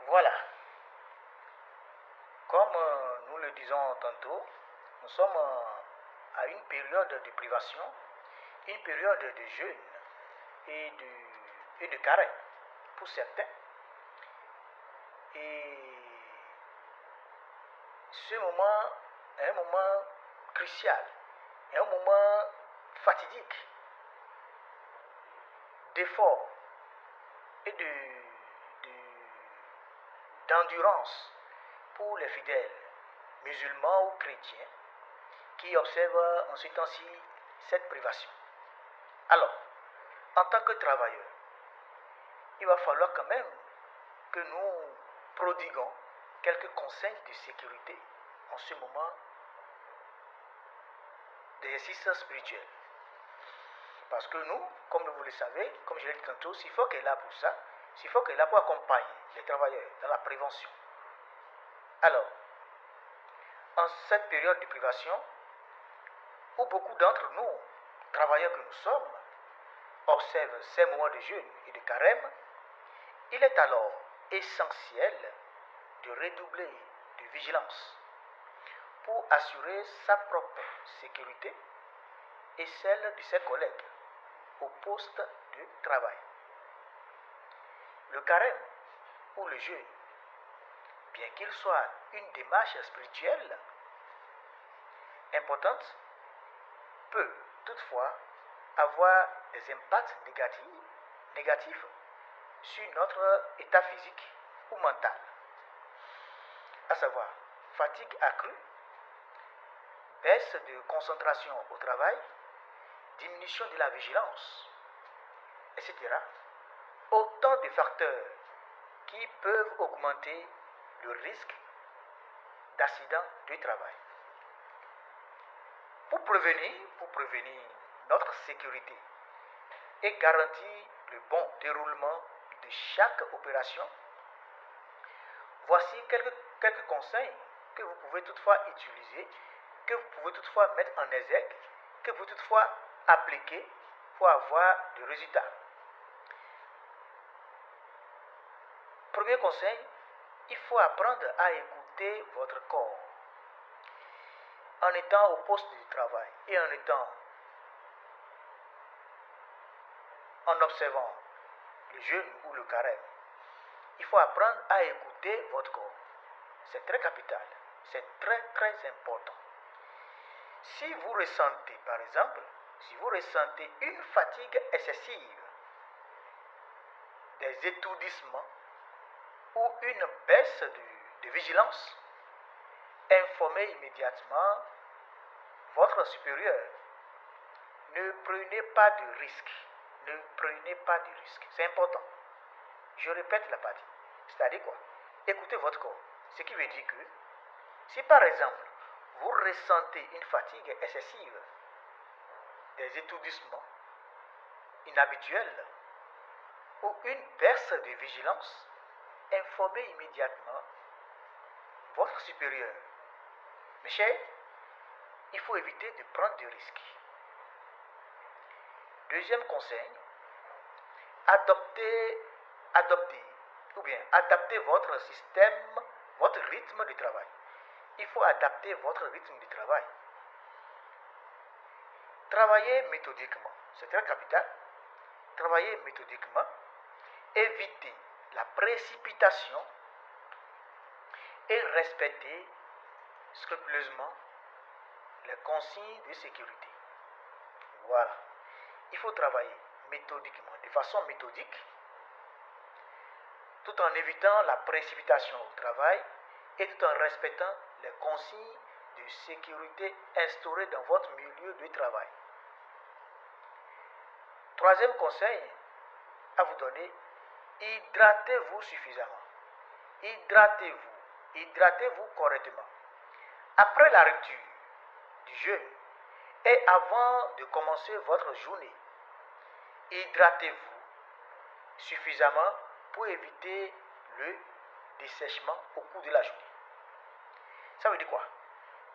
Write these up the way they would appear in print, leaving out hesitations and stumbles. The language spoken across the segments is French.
Voilà, comme nous le disons tantôt, nous sommes à une période de privation, une période de jeûne et de carême pour certains. Et ce moment est un moment crucial, est un moment fatidique d'effort et d'endurance pour les fidèles, musulmans ou chrétiens, qui observent en ce temps-ci cette privation. Alors, en tant que travailleurs, il va falloir quand même que nous prodiguons quelques conseils de sécurité en ce moment d'exercice spirituel. Parce que nous, comme vous le savez, comme je l'ai dit tantôt, SIFOC est là pour ça. SIFOC est là pour accompagner les travailleurs dans la prévention. Alors, en cette période de privation, où beaucoup d'entre nous, travailleurs que nous sommes, observent ces moments de jeûne et de carême, il est alors essentiel de redoubler de vigilance pour assurer sa propre sécurité et celle de ses collègues au poste de travail. Le carême ou le jeûne, bien qu'il soit une démarche spirituelle importante, peut toutefois avoir des impacts négatifs sur notre état physique ou mental, à savoir fatigue accrue, baisse de concentration au travail, diminution de la vigilance, etc. Autant de facteurs qui peuvent augmenter le risque d'accident de travail. Pour prévenir notre sécurité et garantir le bon déroulement de chaque opération, voici quelques conseils que vous pouvez toutefois utiliser, que vous pouvez toutefois mettre en exergue, que vous pouvez toutefois appliquer pour avoir des résultats. Premier conseil, il faut apprendre à écouter votre corps. En étant au poste de travail et en observant le jeûne ou le carême, il faut apprendre à écouter votre corps. C'est très capital, c'est très très important. Si vous ressentez, par exemple, une fatigue excessive, des étourdissements ou une baisse de vigilance, informez immédiatement votre supérieur. Ne prenez pas de risque. Ne prenez pas de risque. C'est important. Je répète la partie. C'est-à-dire quoi? Écoutez votre corps. Ce qui veut dire que si par exemple vous ressentez une fatigue excessive, des étourdissements inhabituels ou une baisse de vigilance, informez immédiatement votre supérieur. Mes chers, il faut éviter de prendre des risques. Deuxième conseil, adaptez votre système, votre rythme de travail. Il faut adapter votre rythme de travail. Travaillez méthodiquement, c'est très capital. Travaillez méthodiquement. Évitez la précipitation et respectez scrupuleusement les consignes de sécurité. Voilà. Il faut travailler méthodiquement, de façon méthodique, tout en évitant la précipitation au travail et tout en respectant les consignes de sécurité instaurées dans votre milieu de travail. Troisième conseil à vous donner, hydratez-vous suffisamment. Hydratez-vous correctement. Après la rupture du jeûne et avant de commencer votre journée, hydratez-vous suffisamment pour éviter le dessèchement au cours de la journée. Ça veut dire quoi?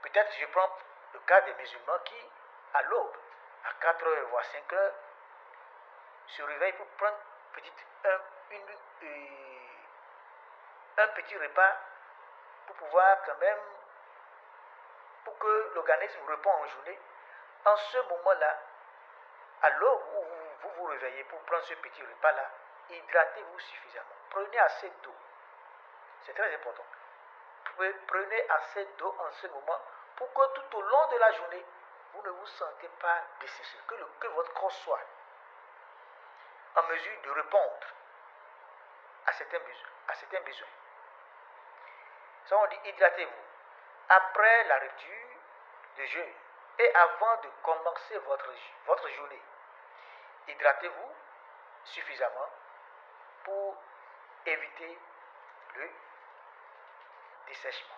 Peut-être je prends le cas des musulmans qui, à l'aube, à 4h voire 5h, se réveillent pour prendre un petit repas pour pouvoir quand même, pour que l'organisme réponde en journée. En ce moment-là, à l'heure où vous vous réveillez pour prendre ce petit repas-là, hydratez-vous suffisamment. Prenez assez d'eau. C'est très important. Prenez assez d'eau en ce moment pour que tout au long de la journée, vous ne vous sentez pas desséché. Que votre corps soit en mesure de répondre à certains besoins. Ça, on dit hydratez-vous. Après la rupture de jeûne et avant de commencer votre journée, hydratez-vous suffisamment pour éviter le dessèchement.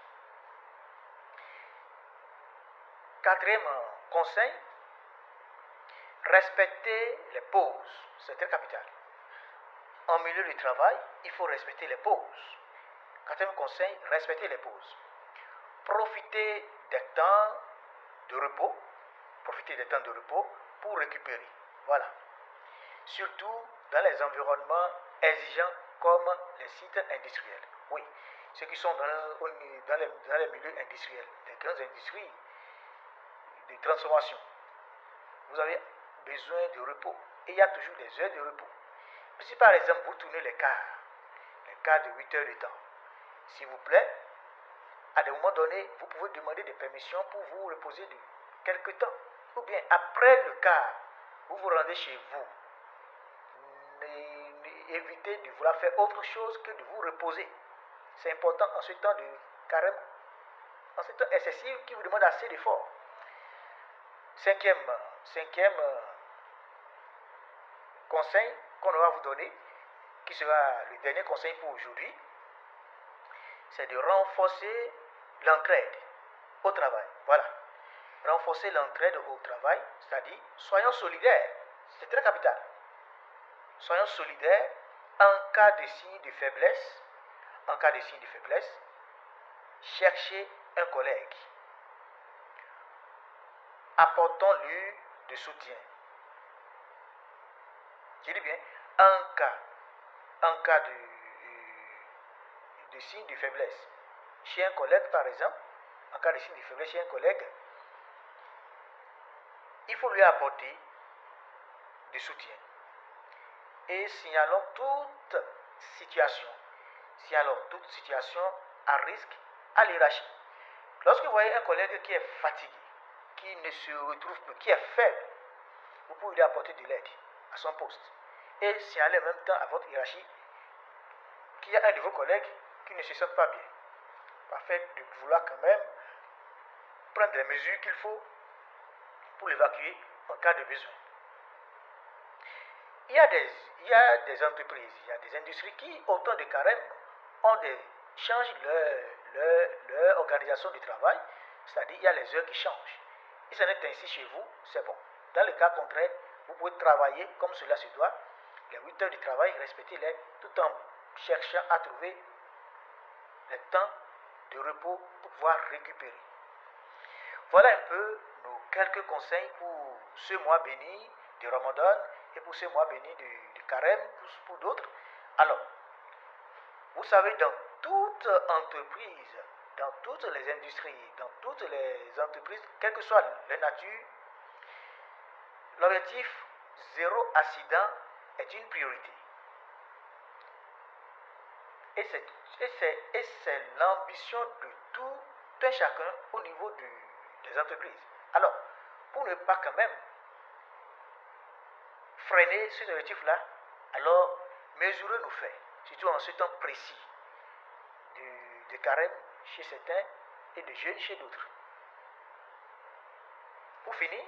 Quatrième conseil, respectez les pauses. C'est très capital. En milieu de travail, il faut respecter les pauses. Quatrième conseil, respectez les pauses. Profitez des temps de repos. Profitez des temps de repos pour récupérer. Voilà. Surtout dans les environnements exigeants comme les sites industriels. Oui, ceux qui sont dans les milieux industriels, les grandes industries de transformation, vous avez besoin de repos. Et il y a toujours des heures de repos. Si par exemple vous tournez les quarts de 8 heures de temps, s'il vous plaît, à des moments donnés, vous pouvez demander des permissions pour vous reposer de quelques temps. Ou bien après le quart, vous vous rendez chez vous. Évitez de vouloir faire autre chose que de vous reposer. C'est important en ce temps de carême, en ce temps excessif qui vous demande assez d'efforts. Cinquième conseil qu'on va vous donner, qui sera le dernier conseil pour aujourd'hui, c'est de renforcer l'entraide au travail. Voilà. Renforcer l'entraide au travail, c'est-à-dire soyons solidaires. C'est très capital. Soyons solidaires en cas de signe de faiblesse. En cas de signe de faiblesse, cherchez un collègue. Apportons-lui de soutien. Je dis bien, en cas de signe de faiblesse, chez un collègue par exemple, en cas de signe de faiblesse chez un collègue, il faut lui apporter du soutien. Et signalons toute situation à risque à l'hiérarchie. Lorsque vous voyez un collègue qui est fatigué, qui ne se retrouve plus, qui est faible, vous pouvez lui apporter de l'aide à son poste. Et signaler en même temps à votre hiérarchie qu'il y a un de vos collègues qui ne se sent pas bien. Afin de vouloir quand même prendre les mesures qu'il faut pour l'évacuer en cas de besoin. Il y a des entreprises, il y a des industries qui, au temps de carême, changent leur organisation du travail, c'est-à-dire il y a les heures qui changent. Si ça n'est ainsi chez vous, c'est bon. Dans le cas contraire, vous pouvez travailler comme cela se doit, les 8 heures de travail, respectez-les, tout en cherchant à trouver le temps de repos pour pouvoir récupérer. Voilà un peu nos quelques conseils pour ce mois béni de Ramadan et pour ce mois béni de carême pour d'autres. Alors, vous savez, dans toute entreprise, dans toutes les industries, dans toutes les entreprises, quelle que soit la nature, l'objectif zéro accident est une priorité. Et c'est l'ambition de tout un chacun au niveau des entreprises. Alors, pour ne pas quand même freiner cet objectif-là, alors mesurez nos faits, surtout en ce temps précis de carême chez certains et de jeûne chez d'autres. Pour finir,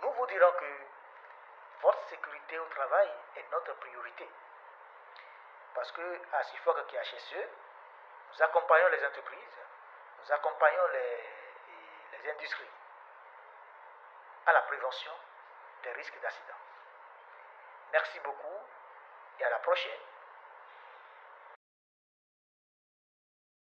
nous vous dirons que votre sécurité au travail est notre priorité. Parce que à SIFOC qui est HSE, nous accompagnons les entreprises, nous accompagnons les industries à la prévention des risques d'accident. Merci beaucoup et à la prochaine.